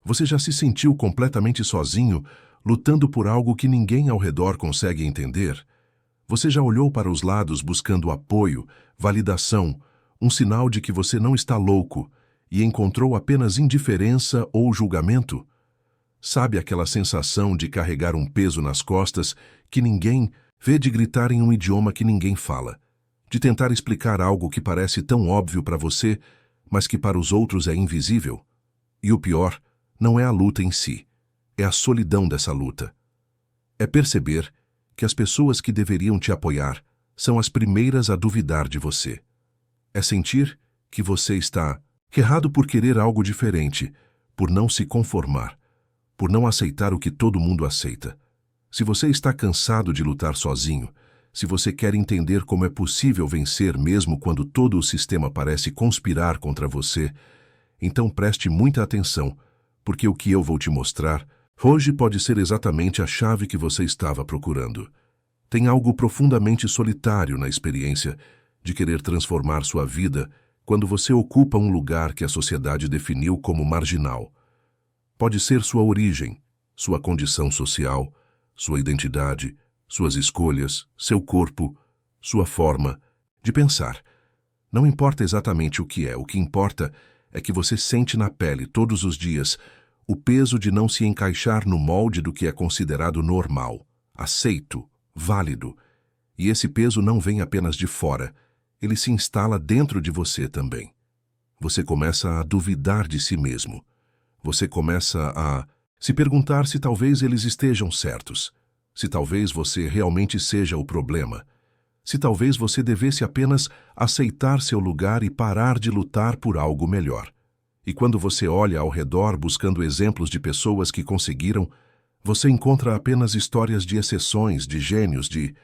Você já se sentiu completamente sozinho, lutando por algo que ninguém ao redor consegue entender? Você já olhou para os lados buscando apoio, validação, um sinal de que você não está louco e encontrou apenas indiferença ou julgamento? Sabe aquela sensação de carregar um peso nas costas que ninguém vê, de gritar em um idioma que ninguém fala, de tentar explicar algo que parece tão óbvio para você, mas que para os outros é invisível? E o pior, não é a luta em si, é a solidão dessa luta. É perceber que as pessoas que deveriam te apoiar são as primeiras a duvidar de você. É sentir que você está errado por querer algo diferente, por não se conformar, por não aceitar o que todo mundo aceita. Se você está cansado de lutar sozinho, se você quer entender como é possível vencer mesmo quando todo o sistema parece conspirar contra você, então preste muita atenção, porque o que eu vou te mostrar hoje pode ser exatamente a chave que você estava procurando. Tem algo profundamente solitário na experiência de querer transformar sua vida quando você ocupa um lugar que a sociedade definiu como marginal. Pode ser sua origem, sua condição social, sua identidade, suas escolhas, seu corpo, sua forma de pensar. Não importa exatamente o que importa é que você sente na pele todos os dias o peso de não se encaixar no molde do que é considerado normal, aceito, válido. E esse peso não vem apenas de fora, ele se instala dentro de você também. Você começa a duvidar de si mesmo. Você começa a se perguntar se talvez eles estejam certos, se talvez você realmente seja o problema, se talvez você devesse apenas aceitar seu lugar e parar de lutar por algo melhor. E quando você olha ao redor buscando exemplos de pessoas que conseguiram, você encontra apenas histórias de exceções, de gênios, de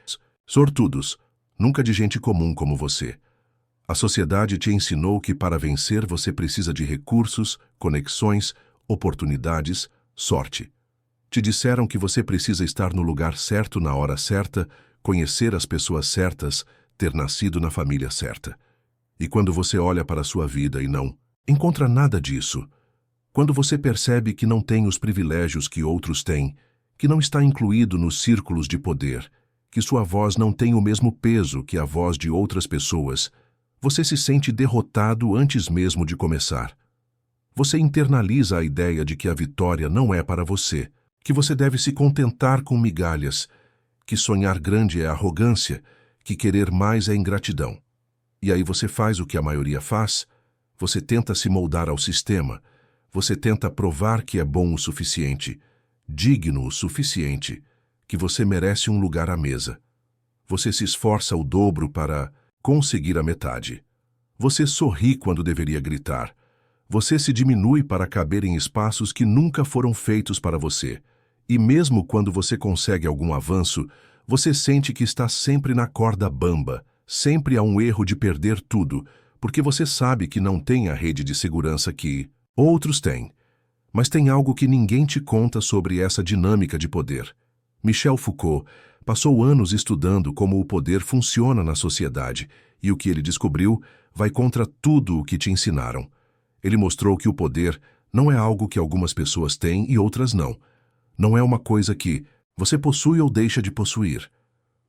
sortudos, nunca de gente comum como você. A sociedade te ensinou que para vencer você precisa de recursos, conexões, oportunidades, sorte. Te disseram que você precisa estar no lugar certo na hora certa, conhecer as pessoas certas, ter nascido na família certa. E quando você olha para a sua vida e não encontra nada disso, quando você percebe que não tem os privilégios que outros têm, que não está incluído nos círculos de poder, que sua voz não tem o mesmo peso que a voz de outras pessoas, você se sente derrotado antes mesmo de começar. Você internaliza a ideia de que a vitória não é para você, que você deve se contentar com migalhas, que sonhar grande é arrogância, que querer mais é ingratidão. E aí você faz o que a maioria faz, você tenta se moldar ao sistema, você tenta provar que é bom o suficiente, digno o suficiente, que você merece um lugar à mesa. Você se esforça o dobro para conseguir a metade. Você sorri quando deveria gritar. Você se diminui para caber em espaços que nunca foram feitos para você. E mesmo quando você consegue algum avanço, você sente que está sempre na corda bamba, sempre há um erro de perder tudo, porque você sabe que não tem a rede de segurança que outros têm. Mas tem algo que ninguém te conta sobre essa dinâmica de poder. Michel Foucault passou anos estudando como o poder funciona na sociedade, e o que ele descobriu vai contra tudo o que te ensinaram. Ele mostrou que o poder não é algo que algumas pessoas têm e outras não. Não é uma coisa que você possui ou deixa de possuir.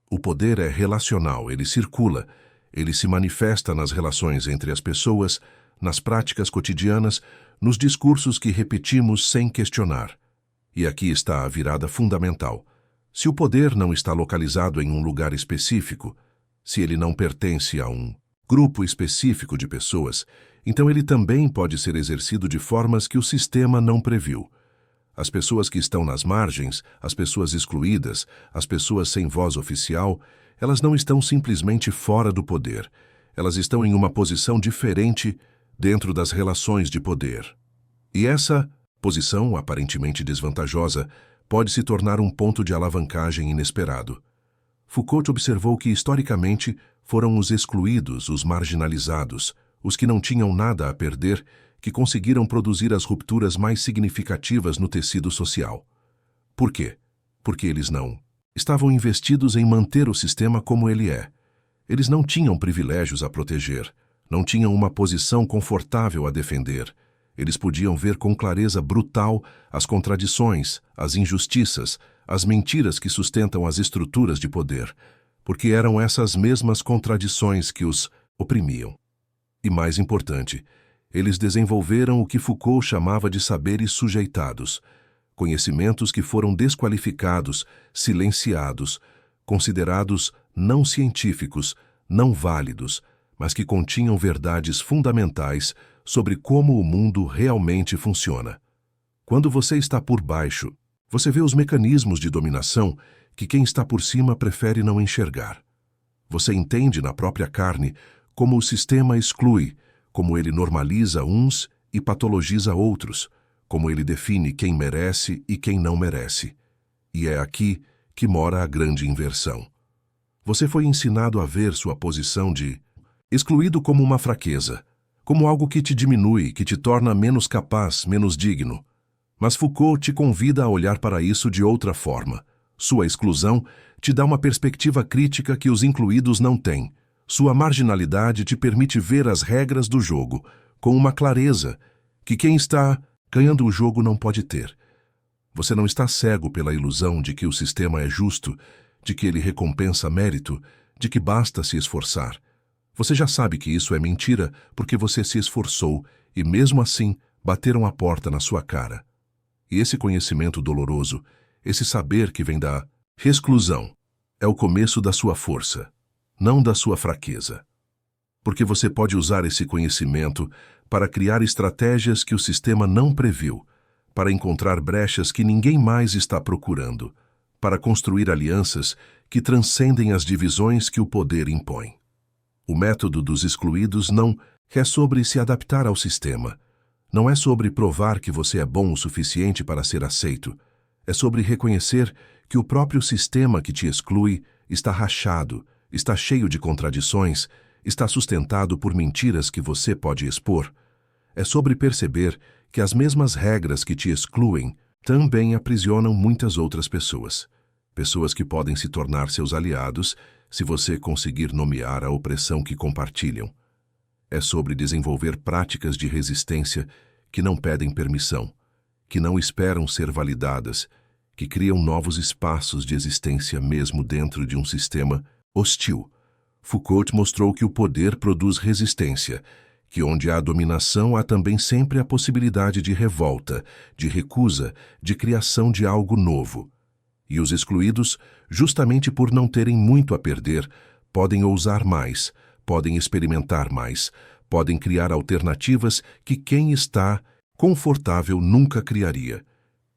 O poder é relacional, ele circula, ele se manifesta nas relações entre as pessoas, nas práticas cotidianas, nos discursos que repetimos sem questionar. E aqui está a virada fundamental. Se o poder não está localizado em um lugar específico, se ele não pertence a um grupo específico de pessoas, então ele também pode ser exercido de formas que o sistema não previu. As pessoas que estão nas margens, as pessoas excluídas, as pessoas sem voz oficial, elas não estão simplesmente fora do poder. Elas estão em uma posição diferente dentro das relações de poder. E essa posição, aparentemente desvantajosa, pode se tornar um ponto de alavancagem inesperado. Foucault observou que, historicamente, foram os excluídos, os marginalizados, os que não tinham nada a perder, que conseguiram produzir as rupturas mais significativas no tecido social. Por quê? Porque eles não estavam investidos em manter o sistema como ele é. Eles não tinham privilégios a proteger, não tinham uma posição confortável a defender. Eles podiam ver com clareza brutal as contradições, as injustiças, as mentiras que sustentam as estruturas de poder, porque eram essas mesmas contradições que os oprimiam. E mais importante, eles desenvolveram o que Foucault chamava de saberes sujeitados, conhecimentos que foram desqualificados, silenciados, considerados não científicos, não válidos, mas que continham verdades fundamentais sobre como o mundo realmente funciona. Quando você está por baixo, você vê os mecanismos de dominação que quem está por cima prefere não enxergar. Você entende na própria carne como o sistema exclui, como ele normaliza uns e patologiza outros, como ele define quem merece e quem não merece. E é aqui que mora a grande inversão. Você foi ensinado a ver sua posição de excluído como uma fraqueza, como algo que te diminui, que te torna menos capaz, menos digno. Mas Foucault te convida a olhar para isso de outra forma. Sua exclusão te dá uma perspectiva crítica que os incluídos não têm. Sua marginalidade te permite ver as regras do jogo, com uma clareza que quem está ganhando o jogo não pode ter. Você não está cego pela ilusão de que o sistema é justo, de que ele recompensa mérito, de que basta se esforçar. Você já sabe que isso é mentira porque você se esforçou e, mesmo assim, bateram a porta na sua cara. E esse conhecimento doloroso, esse saber que vem da exclusão, é o começo da sua força, não da sua fraqueza. Porque você pode usar esse conhecimento para criar estratégias que o sistema não previu, para encontrar brechas que ninguém mais está procurando, para construir alianças que transcendem as divisões que o poder impõe. O método dos excluídos não é sobre se adaptar ao sistema. Não é sobre provar que você é bom o suficiente para ser aceito. É sobre reconhecer que o próprio sistema que te exclui está rachado, está cheio de contradições, está sustentado por mentiras que você pode expor. É sobre perceber que as mesmas regras que te excluem também aprisionam muitas outras pessoas. Pessoas que podem se tornar seus aliados se você conseguir nomear a opressão que compartilham. É sobre desenvolver práticas de resistência que não pedem permissão, que não esperam ser validadas, que criam novos espaços de existência mesmo dentro de um sistema hostil. Foucault mostrou que o poder produz resistência, que onde há dominação há também sempre a possibilidade de revolta, de recusa, de criação de algo novo. E os excluídos, justamente por não terem muito a perder, podem ousar mais, podem experimentar mais, podem criar alternativas que quem está confortável nunca criaria.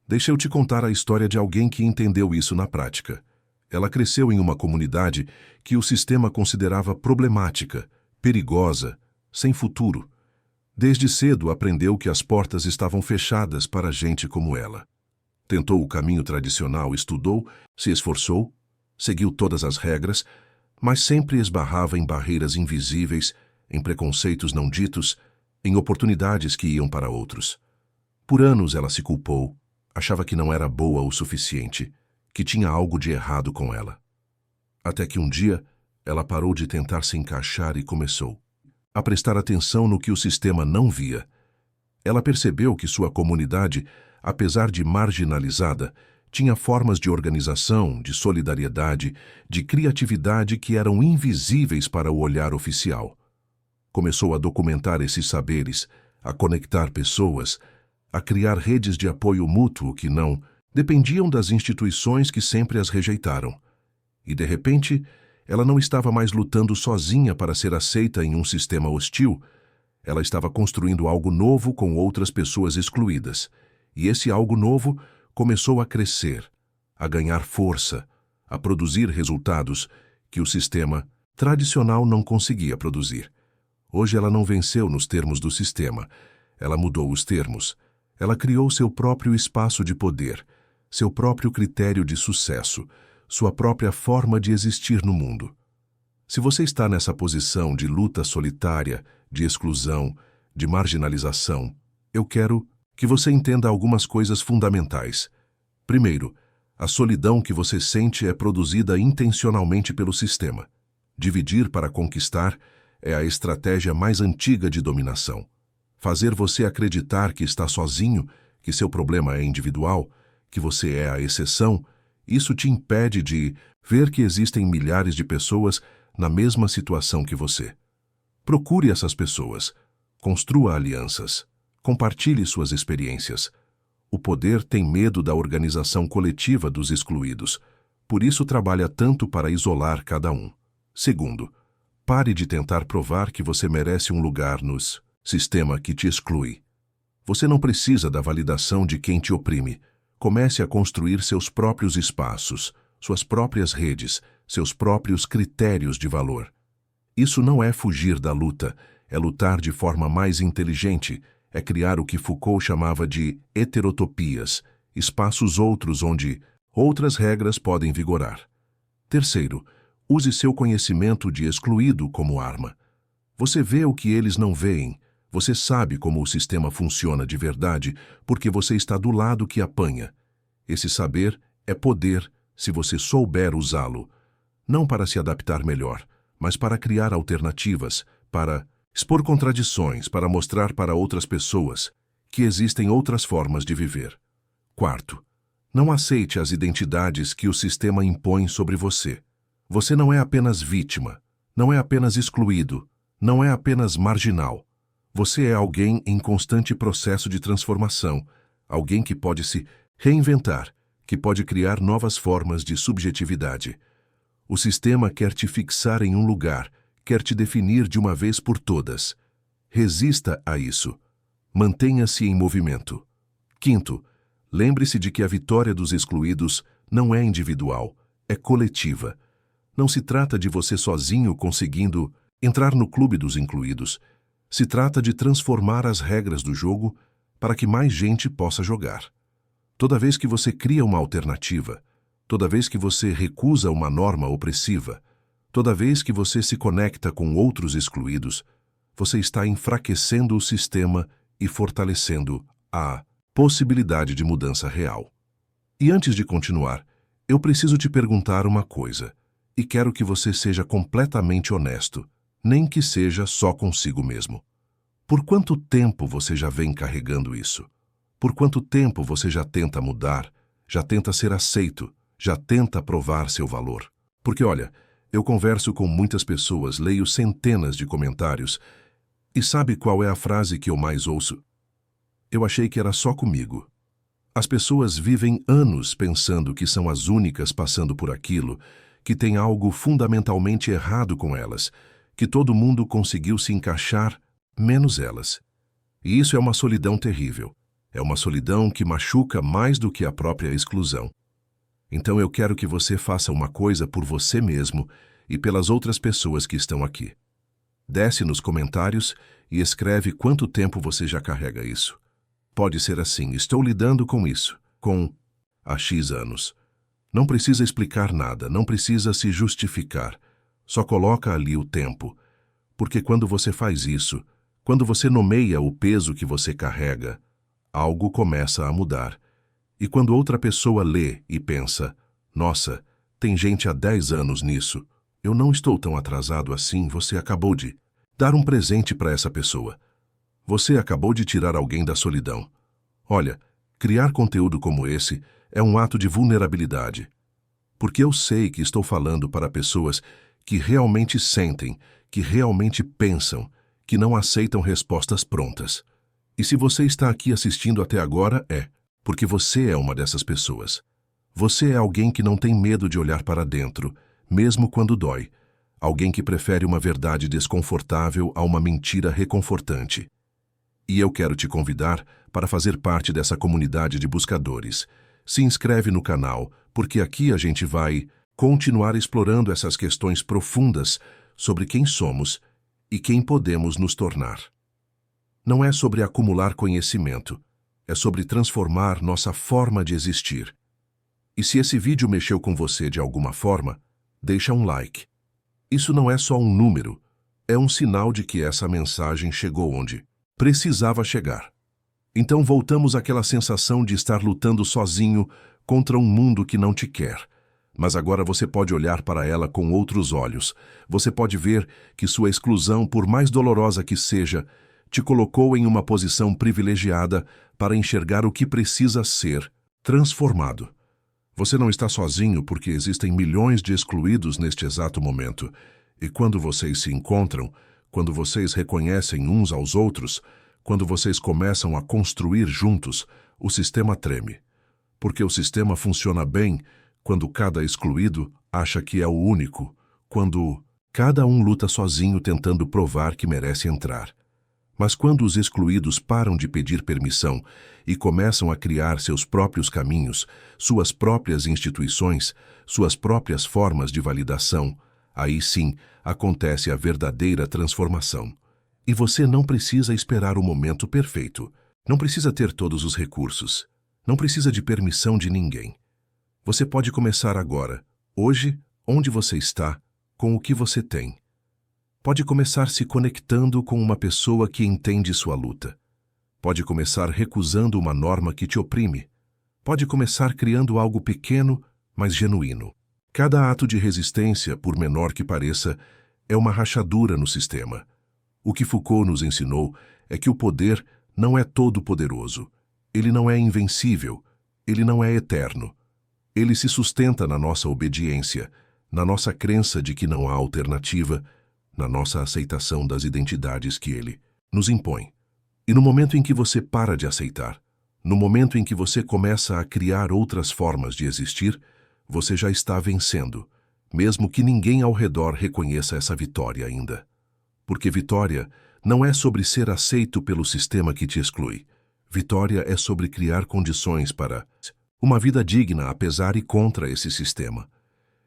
Deixa eu te contar a história de alguém que entendeu isso na prática. Ela cresceu em uma comunidade que o sistema considerava problemática, perigosa, sem futuro. Desde cedo aprendeu que as portas estavam fechadas para gente como ela. Tentou o caminho tradicional, estudou, se esforçou, seguiu todas as regras, mas sempre esbarrava em barreiras invisíveis, em preconceitos não ditos, em oportunidades que iam para outros. Por anos ela se culpou, achava que não era boa o suficiente, que tinha algo de errado com ela. Até que um dia, ela parou de tentar se encaixar e começou a prestar atenção no que o sistema não via. Ela percebeu que sua comunidade, apesar de marginalizada, tinha formas de organização, de solidariedade, de criatividade que eram invisíveis para o olhar oficial. Começou a documentar esses saberes, a conectar pessoas, a criar redes de apoio mútuo que não dependiam das instituições que sempre as rejeitaram. E, de repente, ela não estava mais lutando sozinha para ser aceita em um sistema hostil. Ela estava construindo algo novo com outras pessoas excluídas. E esse algo novo começou a crescer, a ganhar força, a produzir resultados que o sistema tradicional não conseguia produzir. Hoje ela não venceu nos termos do sistema. Ela mudou os termos. Ela criou seu próprio espaço de poder, seu próprio critério de sucesso, sua própria forma de existir no mundo. Se você está nessa posição de luta solitária, de exclusão, de marginalização, eu quero que você entenda algumas coisas fundamentais. Primeiro, a solidão que você sente é produzida intencionalmente pelo sistema. Dividir para conquistar é a estratégia mais antiga de dominação. fazer você acreditar que está sozinho, que seu problema é individual, que você é a exceção, isso te impede de ver que existem milhares de pessoas na mesma situação que você. Procure essas pessoas, construa alianças, compartilhe suas experiências. O poder tem medo da organização coletiva dos excluídos, por isso trabalha tanto para isolar cada um. Segundo, pare de tentar provar que você merece um lugar no sistema que te exclui. Você não precisa da validação de quem te oprime. Comece a construir seus próprios espaços, suas próprias redes, seus próprios critérios de valor. Isso não é fugir da luta, é lutar de forma mais inteligente, é criar o que Foucault chamava de heterotopias, espaços outros onde outras regras podem vigorar. Terceiro, use seu conhecimento de excluído como arma. Você vê o que eles não veem, você sabe como o sistema funciona de verdade porque você está do lado que apanha. Esse saber é poder se você souber usá-lo, não para se adaptar melhor, mas para criar alternativas, para expor contradições, para mostrar para outras pessoas que existem outras formas de viver. Quarto, não aceite as identidades que o sistema impõe sobre você. Você não é apenas vítima, não é apenas excluído, não é apenas marginal. Você é alguém em constante processo de transformação, alguém que pode se reinventar, que pode criar novas formas de subjetividade. O sistema quer te fixar em um lugar, quer te definir de uma vez por todas. Resista a isso. Mantenha-se em movimento. Quinto, lembre-se de que a vitória dos excluídos não é individual, é coletiva. Não se trata de você sozinho conseguindo entrar no clube dos incluídos. Se trata de transformar as regras do jogo para que mais gente possa jogar. Toda vez que você cria uma alternativa, toda vez que você recusa uma norma opressiva, toda vez que você se conecta com outros excluídos, você está enfraquecendo o sistema e fortalecendo a possibilidade de mudança real. E antes de continuar, eu preciso te perguntar uma coisa, e quero que você seja completamente honesto, nem que seja só consigo mesmo. Por quanto tempo você já vem carregando isso? Por quanto tempo você já tenta mudar, já tenta ser aceito, já tenta provar seu valor? Porque olha, eu converso com muitas pessoas, leio centenas de comentários, e sabe qual é a frase que eu mais ouço? Eu achei que era só comigo. As pessoas vivem anos pensando que são as únicas passando por aquilo, que tem algo fundamentalmente errado com elas, que todo mundo conseguiu se encaixar, menos elas. E isso é uma solidão terrível. É uma solidão que machuca mais do que a própria exclusão. Então eu quero que você faça uma coisa por você mesmo e pelas outras pessoas que estão aqui. Desce nos comentários e escreve quanto tempo você já carrega isso. Pode ser assim, estou lidando com isso, há X anos. Não precisa explicar nada, não precisa se justificar. Só coloca ali o tempo. Porque quando você faz isso, quando você nomeia o peso que você carrega, algo começa a mudar. E quando outra pessoa lê e pensa, nossa, tem gente há 10 anos nisso, eu não estou tão atrasado assim, você acabou de dar um presente para essa pessoa. Você acabou de tirar alguém da solidão. Olha, criar conteúdo como esse é um ato de vulnerabilidade. Porque eu sei que estou falando para pessoas que realmente sentem, que realmente pensam, que não aceitam respostas prontas. E se você está aqui assistindo até agora, porque você é uma dessas pessoas. Você é alguém que não tem medo de olhar para dentro, mesmo quando dói. Alguém que prefere uma verdade desconfortável a uma mentira reconfortante. E eu quero te convidar para fazer parte dessa comunidade de buscadores. Se inscreve no canal, porque aqui a gente vai continuar explorando essas questões profundas sobre quem somos e quem podemos nos tornar. Não é sobre acumular conhecimento, é sobre transformar nossa forma de existir. E se esse vídeo mexeu com você de alguma forma, deixa um like. Isso não é só um número, é um sinal de que essa mensagem chegou onde precisava chegar. Então voltamos àquela sensação de estar lutando sozinho contra um mundo que não te quer. Mas agora você pode olhar para ela com outros olhos. Você pode ver que sua exclusão, por mais dolorosa que seja, te colocou em uma posição privilegiada para enxergar o que precisa ser transformado. Você não está sozinho porque existem milhões de excluídos neste exato momento. E quando vocês se encontram, quando vocês reconhecem uns aos outros, quando vocês começam a construir juntos, o sistema treme. Porque o sistema funciona bem quando cada excluído acha que é o único, quando cada um luta sozinho tentando provar que merece entrar. Mas quando os excluídos param de pedir permissão e começam a criar seus próprios caminhos, suas próprias instituições, suas próprias formas de validação, aí sim acontece a verdadeira transformação. E você não precisa esperar o momento perfeito. Não precisa ter todos os recursos. Não precisa de permissão de ninguém. Você pode começar agora, hoje, onde você está, com o que você tem. Pode começar se conectando com uma pessoa que entende sua luta. Pode começar recusando uma norma que te oprime. Pode começar criando algo pequeno, mas genuíno. Cada ato de resistência, por menor que pareça, é uma rachadura no sistema. O que Foucault nos ensinou é que o poder não é todo-poderoso. Ele não é invencível. Ele não é eterno. Ele se sustenta na nossa obediência, na nossa crença de que não há alternativa, na nossa aceitação das identidades que ele nos impõe. E no momento em que você para de aceitar, no momento em que você começa a criar outras formas de existir, você já está vencendo, mesmo que ninguém ao redor reconheça essa vitória ainda. Porque vitória não é sobre ser aceito pelo sistema que te exclui. Vitória é sobre criar condições para uma vida digna apesar e contra esse sistema.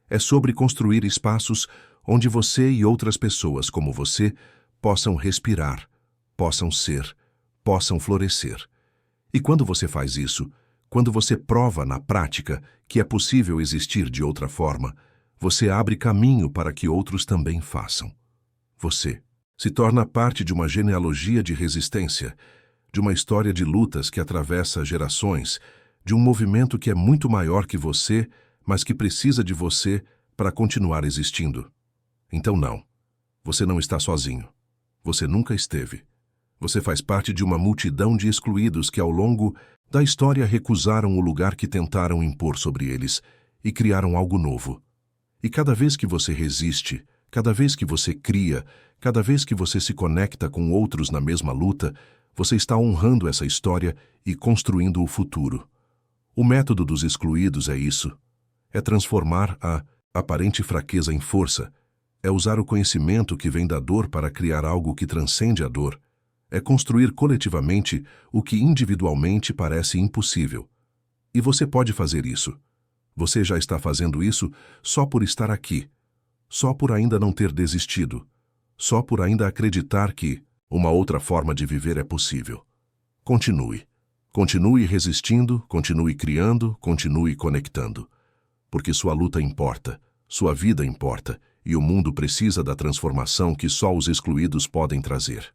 É sobre construir espaços onde você e outras pessoas como você possam respirar, possam ser, possam florescer. E quando você faz isso, quando você prova na prática que é possível existir de outra forma, você abre caminho para que outros também façam. Você se torna parte de uma genealogia de resistência, de uma história de lutas que atravessa gerações, de um movimento que é muito maior que você, mas que precisa de você para continuar existindo. Então não, você não está sozinho. Você nunca esteve. Você faz parte de uma multidão de excluídos que ao longo da história recusaram o lugar que tentaram impor sobre eles e criaram algo novo. E cada vez que você resiste, cada vez que você cria, cada vez que você se conecta com outros na mesma luta, você está honrando essa história e construindo o futuro. O método dos excluídos é isso. É transformar a aparente fraqueza em força. É usar o conhecimento que vem da dor para criar algo que transcende a dor. É construir coletivamente o que individualmente parece impossível. E você pode fazer isso. Você já está fazendo isso só por estar aqui. Só por ainda não ter desistido. Só por ainda acreditar que uma outra forma de viver é possível. Continue. Continue resistindo, continue criando, continue conectando. Porque sua luta importa, sua vida importa, e o mundo precisa da transformação que só os excluídos podem trazer.